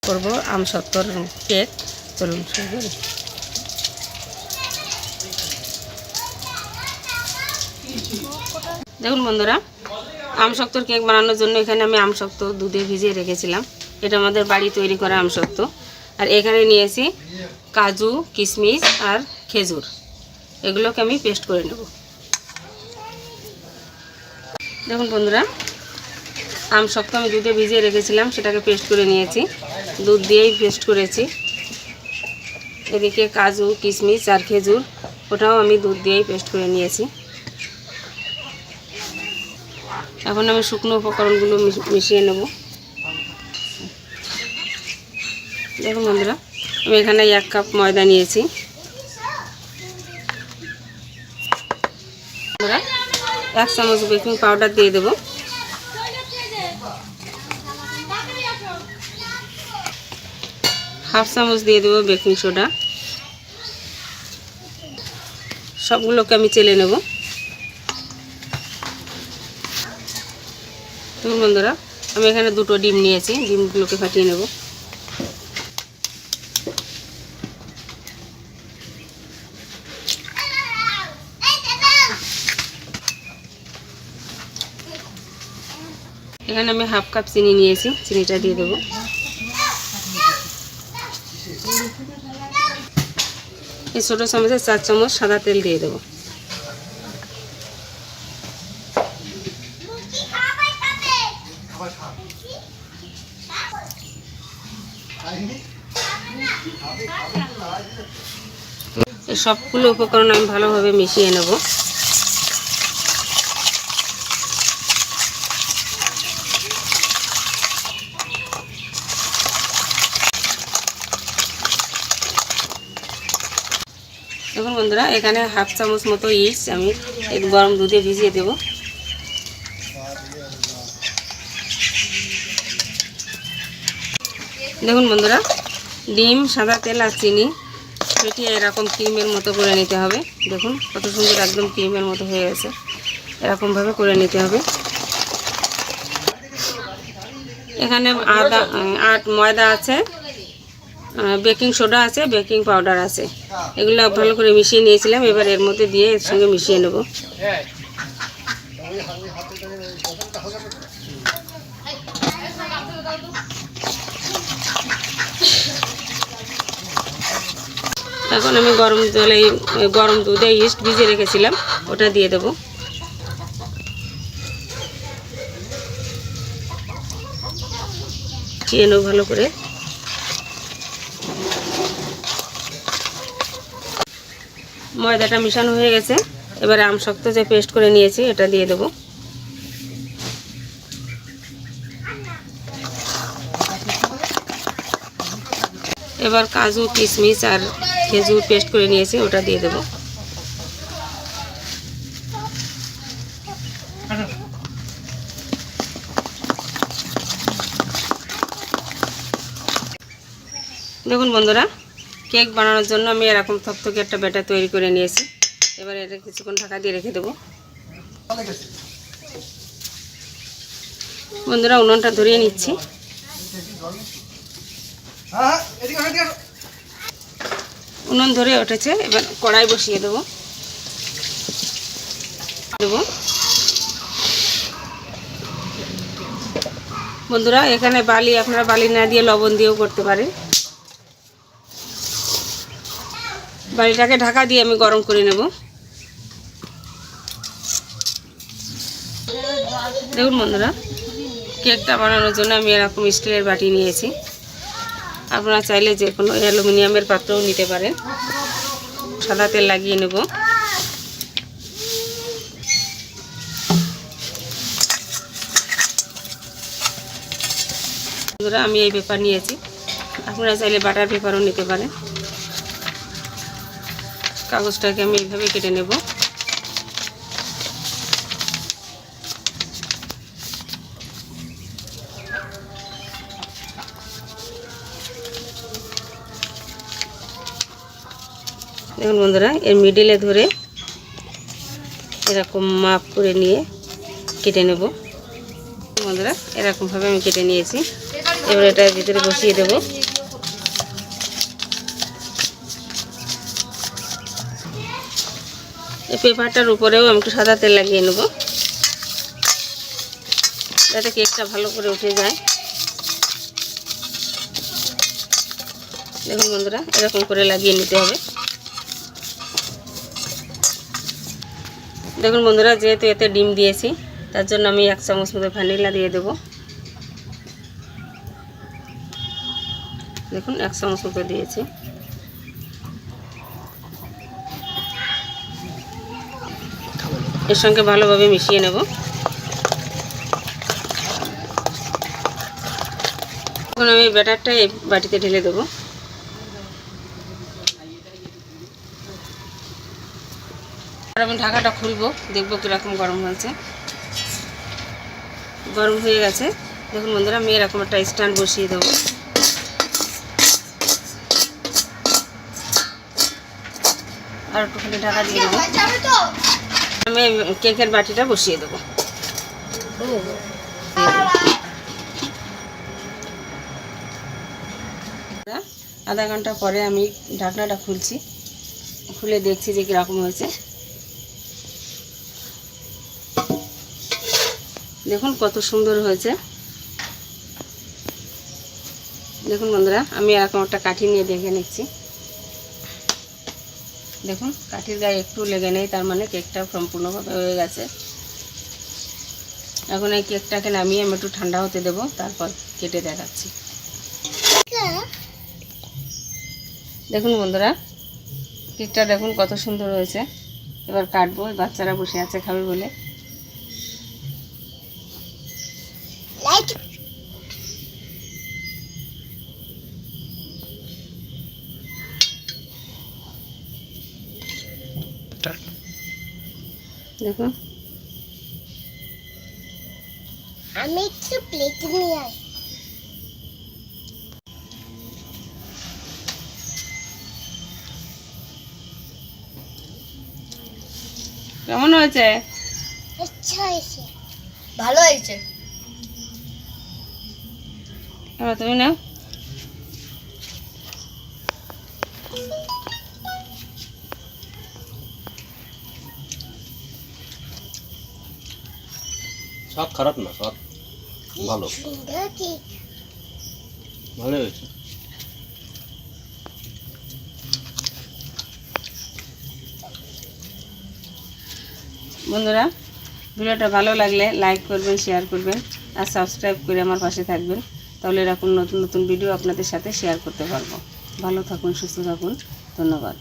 করব আমসত্ত্বর কেক। চলুন শুরু করি। দেখুন বন্ধুরা, আমসত্ত্বর কেক বানানোর জন্য এখানে আমি আমসত্ত্ব দুধে ভিজিয়ে রেখেছিলাম। এটা আমাদের বাড়ি তৈরি করা আমসত্ত্ব। আর এখানে নিয়েছি কাজু, কিশমিশ আর খেজুর। এগুলোকে আমি পেস্ট করে নেব। দেখুন বন্ধুরা, আমসত্ত্ব আমি দুধে ভিজিয়ে রেখেছিলাম, সেটাকে পেস্ট করে নিয়েছি। দুধ দিয়েই পেস্ট করেছি। এদিকে কাজু, কিশমিশ আর খেজুর, ওটাও আমি দুধ দিয়েই পেস্ট করে নিয়েছি। এখন আমি শুকনো উপকরণগুলো মিশিয়ে নেব। দেখুন বন্ধুরা, আমি এখানে 1 কাপ ময়দা নিয়েছি। বন্ধুরা, 1 চামচ বেকিং পাউডার দিয়ে দেব। হাফ চামচ দিয়ে দেবো বেকিং সোডা। সবগুলোকে আমি চেলে নেব। দেখুন বন্ধুরা, আমি এখানে 2টো ডিম নিয়েছি। ডিমগুলোকে ফাটিয়ে নেব। এখানে আমি হাফ কাপ চিনি নিয়েছি, চিনিটা দিয়ে দেবো। এই ছোটো চামচে 4 চামচ সাদা তেল দিয়ে দেবো। এই সবগুলো উপকরণ আমি ভালোভাবে মিশিয়ে নেব। দেখুন বন্ধুরা, এখানে হাফ চামচ মতো ইস্ট আমি এই গরম দুধে ভিজিয়ে দেব। দেখুন বন্ধুরা, ডিম, সাদা তেল আর চিনি ফেটিয়ে এরকম ক্রিমের মতো করে নিতে হবে। দেখুন কত সুন্দর একদম ক্রিমের মতো হয়ে গেছে। এরকমভাবে করে নিতে হবে। এখানে ময়দা আছে, বেকিং সোডা আছে, বেকিং পাউডার আছে। এগুলো ভালো করে মিশিয়ে নিয়েছিলাম। এবার এর মধ্যে দিয়ে এর সঙ্গে মিশিয়ে নেব। এখন আমি গরম দুধে ইস্ট ভিজিয়ে রেখেছিলাম, ওটা দিয়ে দেব। মিশিয়ে নেব ভালো করে। ময়দাটা মিশানো হয়ে গেছে। এবারে আমসত্ত্ব যে পেস্ট করে নিয়েছি এটা দিয়ে দেব। এবার কাজু, কিশমিশ আর খেজুর পেস্ট করে নিয়েছি, ওটা দিয়ে দেব। দেখুন বন্ধুরা, কেক বানানোর জন্য আমি এরকম থকথকে একটা ব্যাটার তৈরি করে নিয়েছি। এবার এটা কিছুক্ষণ ঢাকা দিয়ে রেখে দেবো। বন্ধুরা, উনুনটা ধরিয়ে নিচ্ছি। উনুন ধরে উঠেছে। এবার কড়াই বসিয়ে দেবো। বন্ধুরা, এখানে বালি, আপনারা বালি না দিয়ে লবণ দিয়েও করতে পারেন। বালিটাকে ঢাকা দিয়ে আমি গরম করে নেব। দেখুন বন্ধুরা, কেকটা বানানোর জন্য আমি এরকম স্টিলের বাটি নিয়েছি। আপনারা চাইলে যে কোনো অ্যালুমিনিয়ামের পাত্রও নিতে পারেন। সাদা তেল লাগিয়ে নেব। বন্ধুরা, আমি এই পেপার নিয়েছি। আপনারা চাইলে বাটার পেপারও নিতে পারেন। কাগজটাকে আমি এইভাবে কেটে নেব। দেখুন বন্ধুরা, এর মিডিলে ধরে এরকম মাপ করে নিয়ে কেটে নেব। বন্ধুরা, এরকমভাবে আমি কেটে নিয়েছি। এবার এটা ভিতরে বসিয়ে দেব। এই পেপারটার উপরেও আমি একটু সাদা তেল লাগিয়ে নেব, যাতে কেকটা ভালো করে উঠে যায়। দেখুন বন্ধুরা, এরকম করে লাগিয়ে নিতে হবে। দেখুন বন্ধুরা, যেহেতু এতে ডিম দিয়েছি তার জন্য আমি 1 চামচ মতো ভ্যানিলা দিয়ে দেব। দেখুন 1 চামচ মতো দিয়েছি। এর সঙ্গে ভালোভাবে মিশিয়ে নেব। এখন আমি ব্যাটারটা এই বাটিতে ঢেলে দেবো। আর আমি ঢাকাটা খুলবো, দেখবো কীরকম গরম হয়েছে। গরম হয়ে গেছে। দেখুন বন্ধুরা, আমি এরকম একটা স্ট্যান্ড বসিয়ে দেবো। আর একটুখানি ঢাকা দিয়ে দেবো। আমি কেকের বাটিটা বসিয়ে দেবো। আধা ঘন্টা পরে আমি ঢাকনাটা খুলছি, খুলে দেখছি যে কীরকম হয়েছে। দেখুন কত সুন্দর হয়েছে। দেখুন বন্ধুরা, আমি এরকম একটা কাঠি নিয়ে দেখে নিচ্ছি। দেখুন কাঠির গায়ে একটু লেগে নেই, তার মানে কেকটা সম্পূর্ণভাবে হয়ে গেছে। এখন এই কেকটাকে নামিয়ে আমি একটু ঠান্ডা হতে দেবো, তারপর কেটে দেখাচ্ছি। দেখুন বন্ধুরা, কেকটা দেখুন কত সুন্দর হয়েছে। এবার কাটবো, বাচ্চারা বসে আছে খাবে বলে। দেখুন আমি একটু প্লেট নিয়ে আই। কেমন হয়েছে? আচ্ছা হয়েছে, ভালো হয়েছে। এবার তুমি নাও। স্বাদ খারাপ না, স্বাদ ভালো, সুন্দর কেক। ভালো হয়েছে। বন্ধুরা, ভিডিওটা ভালো লাগলে লাইক করবেন, শেয়ার করবেন আর সাবস্ক্রাইব করে আমার পাশে থাকবেন। তাহলে এরকম নতুন নতুন ভিডিও আপনাদের সাথে শেয়ার করতে পারবো। ভালো থাকুন, সুস্থ থাকুন। ধন্যবাদ।